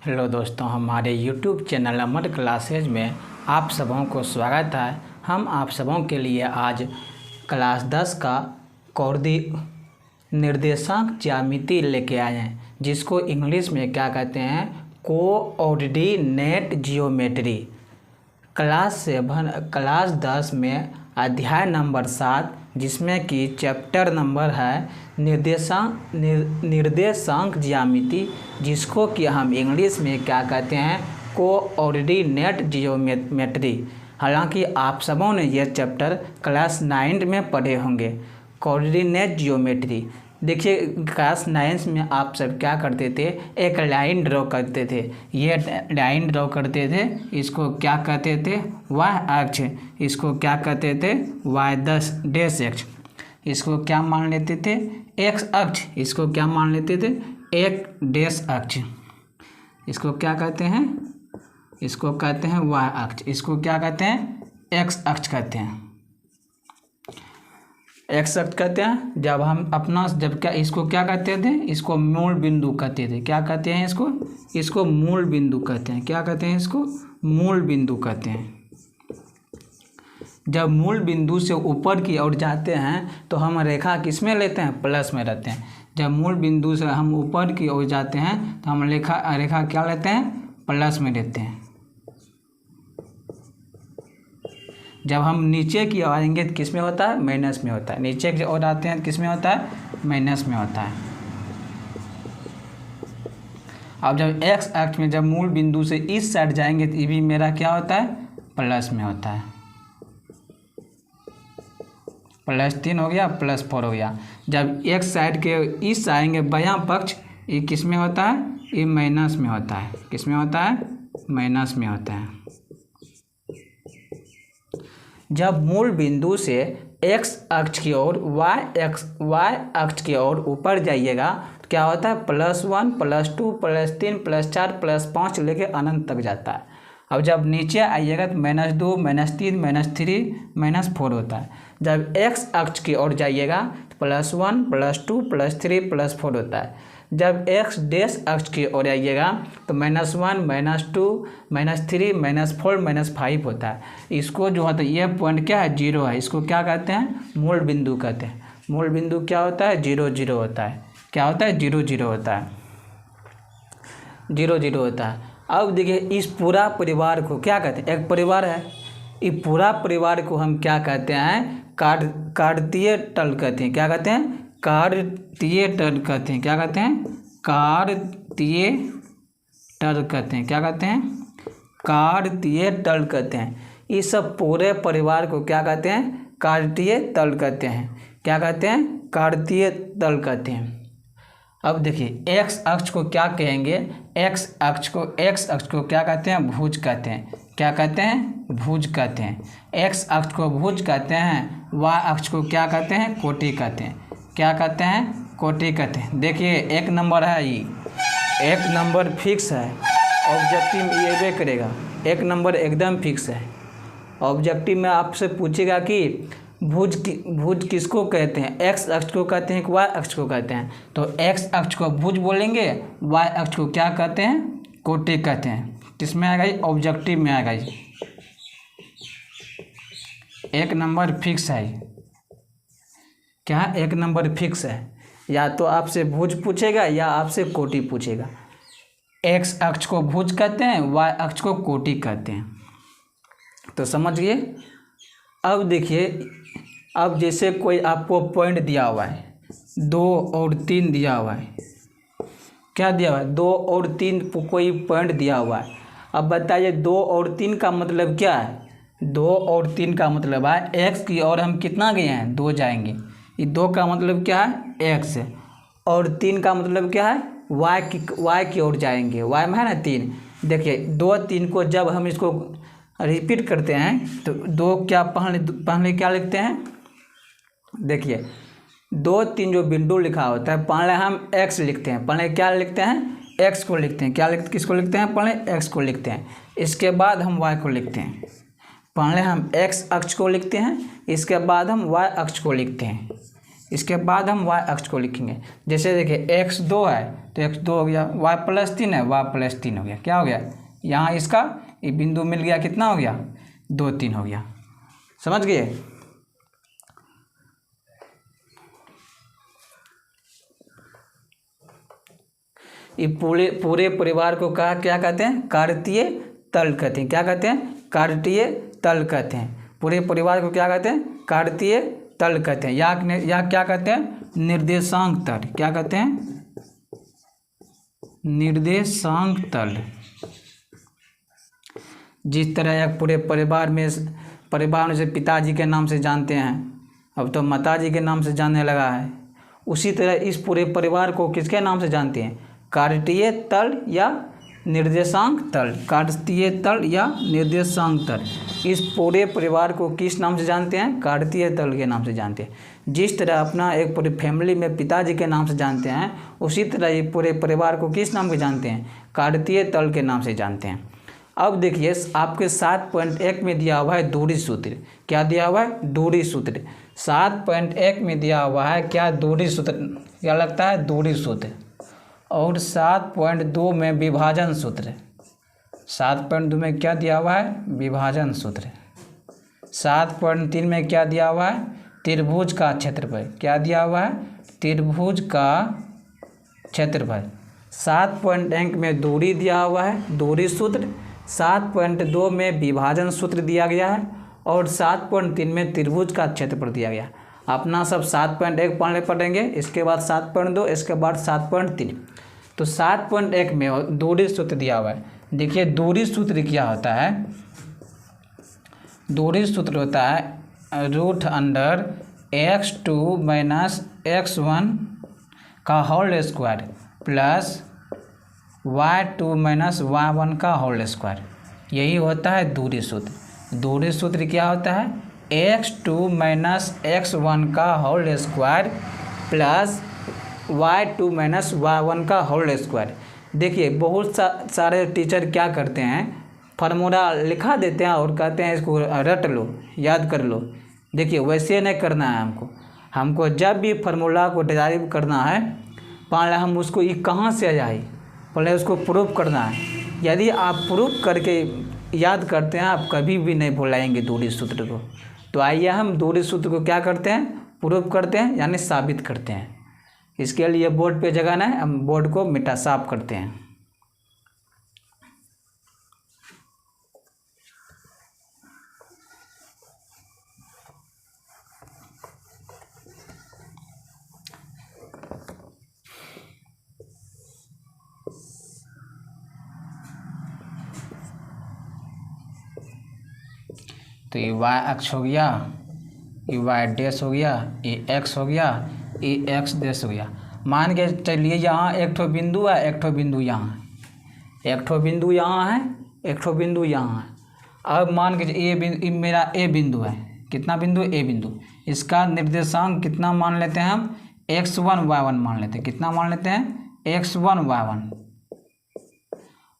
Hello दोस्तों, हमारे YouTube channel अमर classes में आप सबों को स्वागत है। हम आप सबों के लिए आज क्लास 10 का कोर्दी निर्देशांक ज्यामिति लेके आए हैं, जिसको इंग्लिश में क्या कहते हैं, कोऑर्डिनेट जियोमेट्री। क्लास 10 में अध्याय नंबर 7, जिसमें कि चैप्टर नंबर है निर्देशांक ज्यामिति, जिसको कि हम इंग्लिश में क्या कहते हैं, कोऑर्डिनेट जियोमेट्री। हालांकि आप सबों ने यह चैप्टर क्लास 9 में पढ़े होंगे, कोऑर्डिनेट जियोमेट्री। देखिए, क्लास 9 में आप सब क्या करते थे, एक लाइन ड्रॉ करते थे। ये लाइन ड्रॉ करते थे, इसको क्या कहते थे, वाई अक्ष। इसको क्या कहते थे, वाई डैश अक्ष। इसको क्या मान लेते थे, एक्स अक्ष। इसको क्या मान लेते थे, एक डैश अक्ष। इसको क्या कहते हैं, इसको कहते हैं वाई अक्ष। इसको क्या कहते हैं, एक्स अक्ष कहते हैं। एक्स अक्ष कहते हैं। जब हम अपना इसको क्या कहते थे, इसको मूल बिंदु कहते थे। क्या कहते हैं इसको मूल बिंदु कहते हैं। क्या कहते हैं, इसको मूल बिंदु कहते हैं। जब मूल बिंदु से ऊपर की ओर जाते हैं तो हम रेखा किस में लेते हैं, प्लस में रहते हैं। जब मूल बिंदु से हम ऊपर की ओर जाते हैं तो हम रेखा क्या लेते हैं, प्लस में लेते हैं। जब हम नीचे की ओर आएंगे तो किस में होता है, माइनस में होता है। नीचे की ओर आते हैं तो किस में होता है, माइनस में होता है। अब जब एक्स अक्ष में जब मूल बिंदु से इस साइड जाएंगे तो ये भी मेरा क्या होता है, प्लस में होता है। +3 हो गया, +4 हो गया। जब एक साइड के इस आएंगे बायां पक्ष, ये किस में होता है, ये माइनस में होता है। किस में होता है, माइनस में होता है। जब मूल बिंदु से एक्स अक्ष की ओर वाई अक्ष की ओर ऊपर जाइएगा तो क्या होता है, +1 +2 +3 +4 +5 लेके अनंत तक जाता है। अब जब नीचे आइएगा तो -2 -3 -3 -4 होता है। जब एक्स अक्ष की ओर जाइएगा तो +1 +2 +3 +4 होता है। जब एक्स डैश अक्ष की ओर आइएगा तो -1 -2 -3 -4 -5 होता है। इसको जो होता है, ये पॉइंट क्या है, 0 है। इसको क्या कहते हैं, मूल बिंदु कहते हैं। मूल बिंदु क्या होता है, 0 0 होता है। क्या होता है, 0 0 होता है। 0 0 होता है। अब देखिए, इस पूरा परिवार को क्या कहते हैं, एक परिवार है। इस पूरा परिवार को हम क्या कहते हैं, कार्तीय तल कहते हैं। क्या कहते हैं, कार्तीय तल कहते हैं। क्या कहते हैं, कार्तीय तल कहते हैं। क्या कहते हैं, कार्तीय तल कहते हैं। इस सब पूरे परिवार को क्या कहते हैं, कार्तीय तल कहते हैं। क्या कहते हैं, कार्तीय तल कहते हैं। अब देखिए, एक्स अक्ष को क्या कहेंगे, एक्स अक्ष को क्या कहते हैं, भुज कहते हैं। क्या कहते हैं, भुज कहते हैं। एक्स अक्ष को भुज कहते हैं। वाई अक्ष को क्या कहते हैं, कोटि कहते हैं। क्या कहते हैं, कोटि कहते हैं। देखिए, एक नंबर है, ये एक नंबर फिक्स है। ऑब्जेक्टिव में ये करेगा, एक नंबर एकदम फिक्स है। ऑब्जेक्टिव में आपसे पूछेगा कि भुज किसको कहते हैं, एक्स अक्ष को कहते हैं कि वाई अक्ष को कहते हैं। तो एक्स अक्ष को भुज बोलेंगे, वाई अक्ष को क्या कहते हैं, कोटि कहते हैं। किसमें आएगा ये, ऑब्जेक्टिव में आएगा ये। एक नंबर फिक्स है। क्या, एक नंबर फिक्स है। या तो आपसे भुज पूछेगा या आपसे कोटि पूछेगा। एक्स अक्ष को भुज कहते हैं, वाई अक्ष को कोटि कहते हैं। तो समझिए। अब देखिए, अब जैसे कोई आपको पॉइंट दिया हुआ है, 2 और 3 दिया हुआ है। क्या दिया हुआ है, 2 और 3 कोई पॉइंट दिया हुआ है। अब बताइए, 2 और 3 का मतलब क्या है। 2 और 3 का मतलब है, एक्स की ओर हम कितना गए हैं, 2 जाएंगे। ये 2 का मतलब क्या है, एक्स। और 3 का मतलब क्या है, वाई की ओर जाएंगे। वाई में है ना 3। देखिए, 2 3 को जब हम इसको रिपीट करते हैं तो 2 क्या पहले क्या लिखते हैं, देखिए 2 3 जो बिंदु लिखा होता है, पहले हम एक्स लिखते हैं। पहले क्या लिखते हैं, एक्स को लिखते हैं। किसको लिखते हैं, पहले एक्स को लिखते हैं। इसके बाद हम वाई को लिखते हैं। पहले हम एक्स अक्ष को लिखते हैं, इसके बाद हम वाई अक्ष को लिखते हैं। इसके बाद हम y अक्ष को लिखेंगे। जैसे देखिए x2 है तो x2 हो गया, y+3 है y+3 हो गया। क्या हो गया, यहाँ इसका ये बिंदु मिल गया, कितना हो गया 2 3 हो गया। समझ गए। ये पूरे परिवार को क्या कहते हैं, कार्तीय तल कहते हैं। क्या कहते हैं, कार्तीय तल कहते हैं। पूरे परिवार को क्या कहते हैं, कार्तीय तल कहते हैं। या क्या कहते हैं, निर्देशांक तल। क्या कहते हैं, निर्देशांक तल। जिस तरह एक पूरे परिवार में से पिताजी के नाम से जानते हैं, अब तो माताजी के नाम से जानने लगा है, उसी तरह इस पूरे परिवार को किसके नाम से जानते हैं, कार्तीय तल या निर्देशांक तल। कार्तीय तल या निर्देशांक तल, इस पूरे परिवार को किस नाम से जानते हैं, कार्तीय तल के नाम से जानते हैं। जिस तरह अपना एक पूरी फैमिली में पिताजी के नाम से जानते हैं, उसी तरह ये पूरे परिवार को किस नाम से जानते हैं, कार्तीय तल के नाम से जानते हैं। अब देखिए आपके 7.1 में दिया हुआ है दूरी सूत्र। क्या दिया हुआ है, दूरी सूत्र। 7.1 में दिया हुआ है क्या, दूरी सूत्र। क्या लगता है, दूरी सूत्र। और 7.2 में विभाजन सूत्र। 7.2 में क्या दिया हुआ है, विभाजन सूत्र। 7.3 में क्या दिया हुआ है, त्रिभुज का क्षेत्रफल। क्या दिया हुआ है, त्रिभुज का क्षेत्रफल। 7.1 में दूरी दिया हुआ है, दूरी सूत्र। 7.2 में विभाजन सूत्र दिया गया है और 7.3 में त्रिभुज का क्षेत्रफल दिया गया। अपना सब 7.1 पढ़ेंगे, इसके बाद 7.2, इसके बाद 7.3। तो 7.1 में दूरी सूत्र दिया हुआ है। देखिए दूरी सूत्र क्या होता है, दूरी सूत्र होता है √(x2 - x1) का whole square plus y2 - y1 का होल स्क्वायर। यही होता है दूरी सूत्र। दूरी सूत्र क्या होता है, x2 - x1 का whole square plus y2 - y1 का होल स्क्वायर। देखिए बहुत सारे टीचर क्या करते हैं, फार्मूला लिखा देते हैं और कहते हैं इसको रट लो, याद कर लो। देखिए वैसे नहीं करना है हमको जब भी फार्मूला को डिराइव करना है, पहले हम उसको ये कहाँ से आए, पहले उसको प्रूफ करना है। यदि आप प्रूफ करके याद करते हैं, आप कभी भी नहीं भुलाएंगे दूरी सूत्र को। तो आइए हम दूरी सूत्र को क्या करते हैं, प्रूफ करते हैं, यानी साबित करते हैं। इसके लिए बोर्ड पे जगह है, हम बोर्ड को साफ करते हैं। तो ये y अक्ष हो गया, ये y डैश हो गया, ये x हो गया, ये x डैश हो गया। मान के चलिए यहाँ एक ठो बिंदु है, एक ठो बिंदु यहाँ है, एक ठो बिंदु यहाँ है, एक ठो बिंदु यहाँ है। अब मान के ये मेरा a बिंदु है। कितना बिंदु, a बिंदु। इसका निर्देशांक कितना मान लेते हैं हम, x1 y1 मान लेते हैं। कितना मान लेते हैं, x1 y1।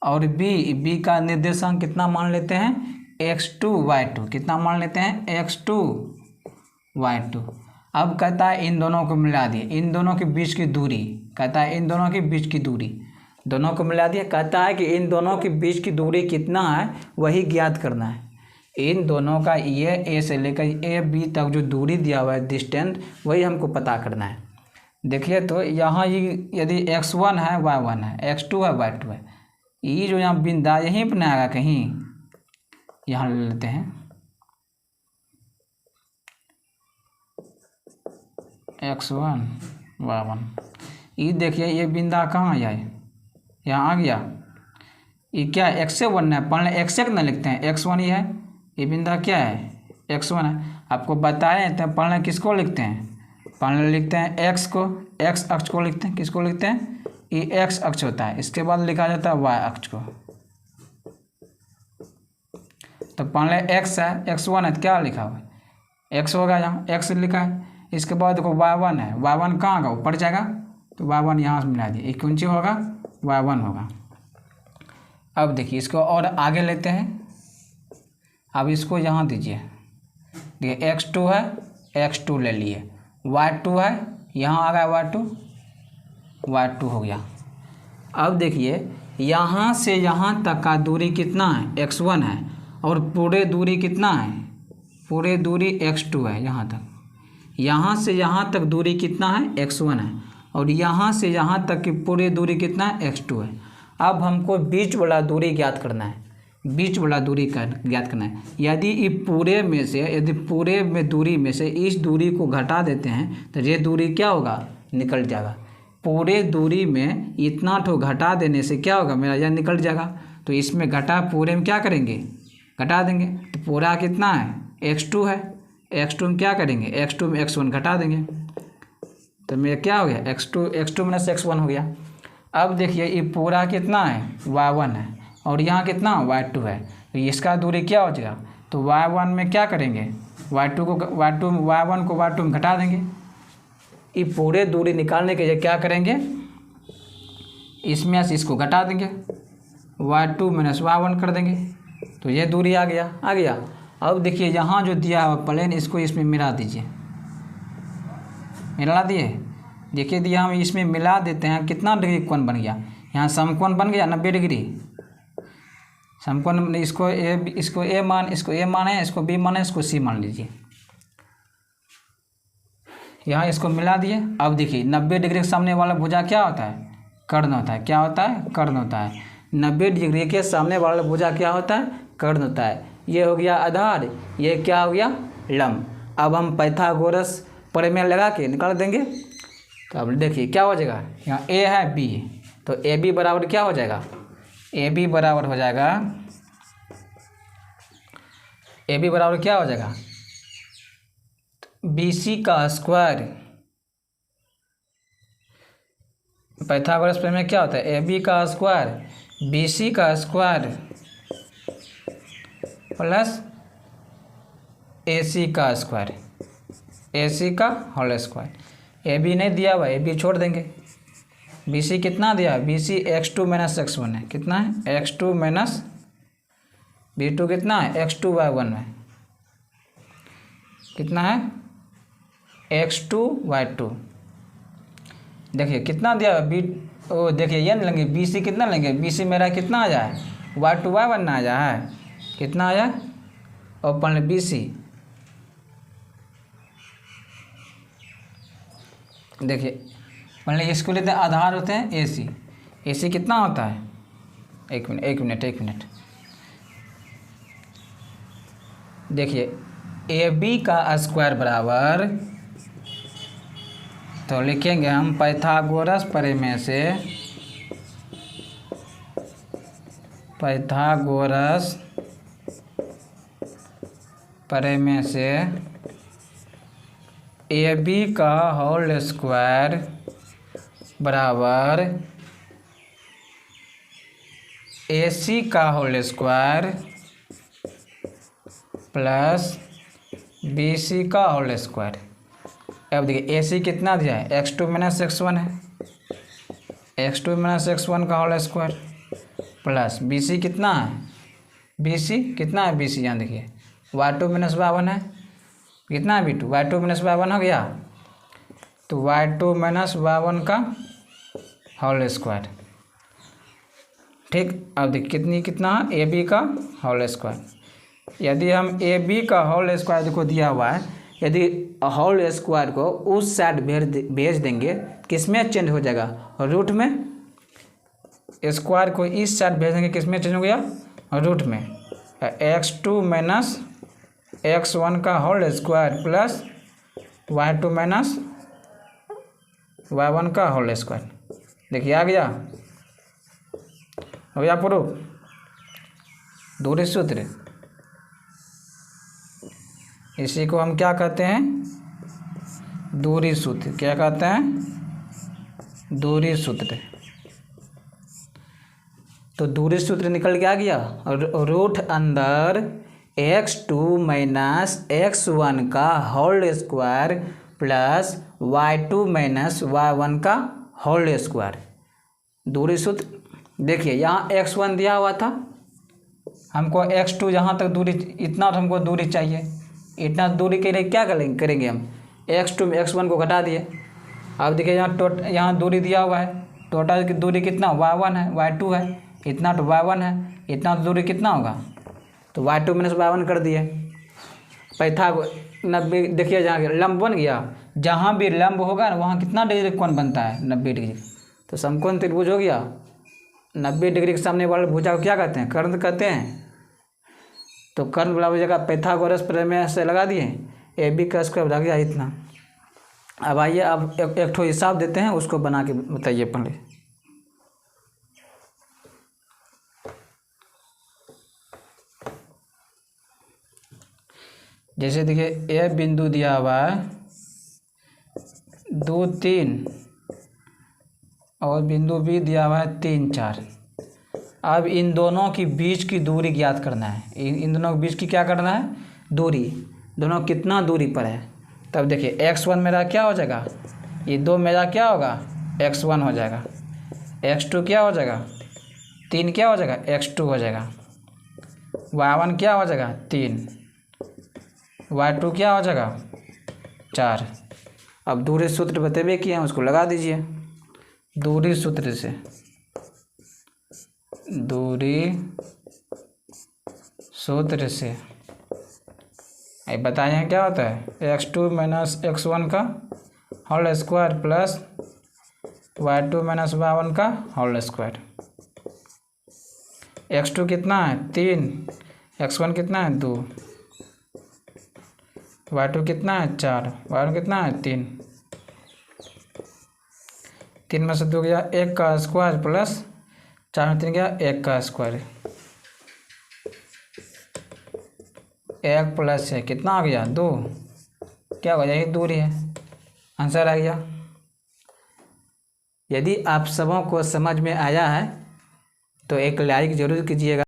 और b का निर्देशांक कितना मान लेते हैं, x2 y2। कितना मान लेते हैं, x2 y2। अब कहता है इन दोनों को मिला दिए, इन दोनों के बीच की दूरी। कहता है इन दोनों के बीच की दूरी, दोनों को मिला दिया। कहता है कि इन दोनों के बीच की दूरी कितना है, वही ज्ञात करना है। इन दोनों का ये ए से लेकर ए बी तक जो दूरी दिया हुआ है, डिस्टेंस, वही हमको पता करना है। देखिए तो यहाँ ये यदि x1 है y1 है, x2 है y2 है, ये जो यहाँ बिंदु यहीं पर नहीं आएगा कहीं, यहाँ ले लेते हैं x1 y1। ये देखिए ये बिंदा कहाँ आया है, यहाँ आ गया। ये क्या है, x1 है, पहले x1 न लिखते हैं, x1 ही है। ये बिंदा क्या है, x1 है। आपको बताए तो पहले किसको लिखते हैं, पहले लिखते हैं x को, x अक्ष को लिखते हैं। किसको लिखते हैं, ये x अक्ष होता है, इसके बाद लिखा जाता है y अक्ष को। तो पहले x है, x1 है, तो क्या लिखा हुआ है, x होगा, यहाँ x लिखा है। इसके बाद देखो y1 है, y1 कहाँ का ऊपर जाएगा, तो y1 यहाँ से मिला दिए, एक ऊंची होगा y1 होगा। अब देखिए इसको और आगे लेते हैं। अब इसको यहाँ दीजिए, देखिए x2 है, x2 ले लिए, y2 है, यहाँ आ गया y2 हो गया। अब देखिए यहाँ से यहाँ तक का दूरी कितना है, x1 है, और पूरे दूरी कितना है, पूरे दूरी x2 है। यहाँ से यहाँ तक दूरी कितना है, x1 है, और यहाँ से यहाँ तक की पूरी दूरी कितना है, x2 है। अब हमको बीच वाला दूरी ज्ञात करना है, बीच वाला दूरी ज्ञात करना है। यदि पूरे में दूरी में से इस दूरी को घटा देते हैं तो ये दूरी क्या होगा, निकल जाएगा। पूरे दूरी में इतना ठो घटा देने से क्या होगा, मेरा यह निकल जाएगा। तो इसमें घटा पूरे में क्या करेंगे, घटा देंगे। तो पूरा कितना है, x2 है, x2 में क्या करेंगे, x2 में x1 घटा देंगे। तो मेरा क्या हो गया, x2 माइनस x1 हो गया। अब देखिए ये पूरा कितना है, y1 है, और यहाँ कितना y2 है। तो इसका दूरी क्या हो जाएगा, तो y1 में क्या करेंगे, y1 को y2 में घटा देंगे। ये पूरे दूरी निकालने के लिए क्या करेंगे, इसमें से इसको घटा देंगे, y2 माइनस y1 कर देंगे। तो ये दूरी आ गया। अब देखिए यहाँ जो दिया हुआ प्लेन, इसको इसमें मिला दीजिए, मिला दिए। देखिए दिया, हम इसमें मिला देते हैं, कितना डिग्री कोण बन गया, यहाँ समकोण बन गया 90 डिग्री। समकोण इसको ए माने, इसको बी माने, इसको सी मान लीजिए। यहाँ इसको मिला दिए। अब देखिए 90 डिग्री के सामने वाला भुजा क्या होता है, कर्ण होता है। क्या होता है, कर्ण होता है। 90 डिग्री के सामने वाला भुजा क्या होता है, कर्ण होता है। ये हो गया आधार, ये क्या हो गया, लंब। अब हम पाइथागोरस प्रमेय लगा के निकाल देंगे। तो अब देखिए क्या हो जाएगा, यहाँ ए है बी, तो ए बी बराबर क्या हो जाएगा, ए बी बराबर हो जाएगा, ए बी बराबर क्या हो जाएगा, बी सी का स्क्वायर। पाइथागोरस प्रमेय क्या होता है, ए बी का स्क्वायर बी सी का स्क्वायर प्लस ए सी का स्क्वायर, ए सी का होल स्क्वायर। ए बी नहीं दिया हुआ, ए बी छोड़ देंगे। बी सी कितना दिया, B C x2 minus x1 है। कितना है, x2 माइनस b2 कितना है, x2 y1 है। कितना है, x2 y2। देखिए कितना दिया देखिए ये नहीं लेंगे, बी सी कितना लेंगे, बी सी मेरा कितना आ जाए, y2 y1 ना आ जाए, कितना आया, और पढ़ बी सी। देखिए पहले इसको लेते हैं, आधार होते हैं ए सी। ए सी कितना होता है, एक मिनट। देखिए ए बी का स्क्वायर बराबर, तो लिखेंगे हम पाइथागोरस प्रमेय से, पाइथागोरस प्रमेय से ए बी का होल स्क्वायर बराबर ए सी का whole square plus B C का होल स्क्वायर। अब देखिए ए सी कितना दिया है, x2 माइनस x1 है, x2 माइनस x1 का whole square plus B C कितना है, बी सी कितना है, बी सी यहाँ देखिए y2 माइनस y1 है। कितना है b2, y2 माइनस y1 हो गया, तो y2 माइनस y1 का होल स्क्वायर। ठीक, अब देखिए कितना है, ए बी का होल स्क्वायर। यदि हम ए बी का होल स्क्वायर देखो दिया हुआ है, यदि होल स्क्वायर को उस साइड भेज देंगे, किस में चेंज हो जाएगा, रूट में। स्क्वायर को इस साइड भेज देंगे, किस में चेंज हो गया, रूट में। x2 माइनस x1 का whole square plus y2 minus y1 का होल स्क्वायर। देखिए आ गया, हो गया प्रूफ। दूरी सूत्र, इसी को हम क्या कहते हैं, दूरी सूत्र। क्या कहते हैं, दूरी सूत्र। तो दूरी सूत्र निकल के आ गया, और रूट अंदर x2 माइनस x1 का whole square plus y2 minus y1 का होल स्क्वायर। दूरी सूत्र देखिए, यहाँ x1 दिया हुआ था, हमको x2 यहाँ तक दूरी, इतना तो हमको दूरी चाहिए। इतना दूरी के लिए क्या करेंगे हम, x2 में x1 को घटा दिए। अब देखिए यहाँ दूरी दिया हुआ है, टोटल की दूरी कितना y1 है, y2 है, इतना तो y1 है, इतना तो दूरी कितना होगा, तो y2 माइनस y1 कर दिए। पैथागोरस 90 देखिए जहाँ लंब बन गया, जहाँ भी लंब होगा ना वहाँ कितना डिग्री कोण बनता है, 90 डिग्री। तो समकोण त्रिभुज हो गया। 90 डिग्री के सामने वाले भुजा को क्या कहते हैं, कर्ण कहते हैं। तो कर्ण बराबर जगह पैथागोरस प्रमेय से लगा दिए, AB का स्क्वायर लग गया इतना। अब आइए अब एक ठो हिसाब देते हैं, उसको बना के बताइए पहले। जैसे देखिए ए बिंदु दिया हुआ है 2, 3 और बिंदु बी दिया हुआ है 3, 4। अब इन दोनों की बीच की दूरी ज्ञात करना है। इन दोनों के बीच की क्या करना है, दूरी, दोनों कितना दूरी पर है। तब देखिए x1 मेरा क्या हो जाएगा, ये 2 मेरा क्या होगा, x1 हो जाएगा, x2 क्या हो जाएगा, 3 क्या हो जाएगा, x2 हो जाएगा, y1 क्या हो जाएगा 3, y2 क्या हो जाएगा 4। अब दूरी सूत्र बतेबे किए हैं, उसको लगा दीजिए। दूरी सूत्र से, दूरी सूत्र से ये बताइए क्या होता है, x2 माइनस x1 का whole square plus y2 minus y1 का होल स्क्वायर। x2 कितना है 3, x1 कितना है 2, y2 कितना है 4, y1 कितना है 3। 3 में से 2 गया 1 का स्क्वायर प्लस 4 में 3 गया 1 का स्क्वायर। 1 प्लस है कितना आ गया 2, क्या हो जाएगी दूरी है, आंसर आ गया। यदि आप सबों को समझ में आया है तो एक लाइक ज़रूर कीजिएगा।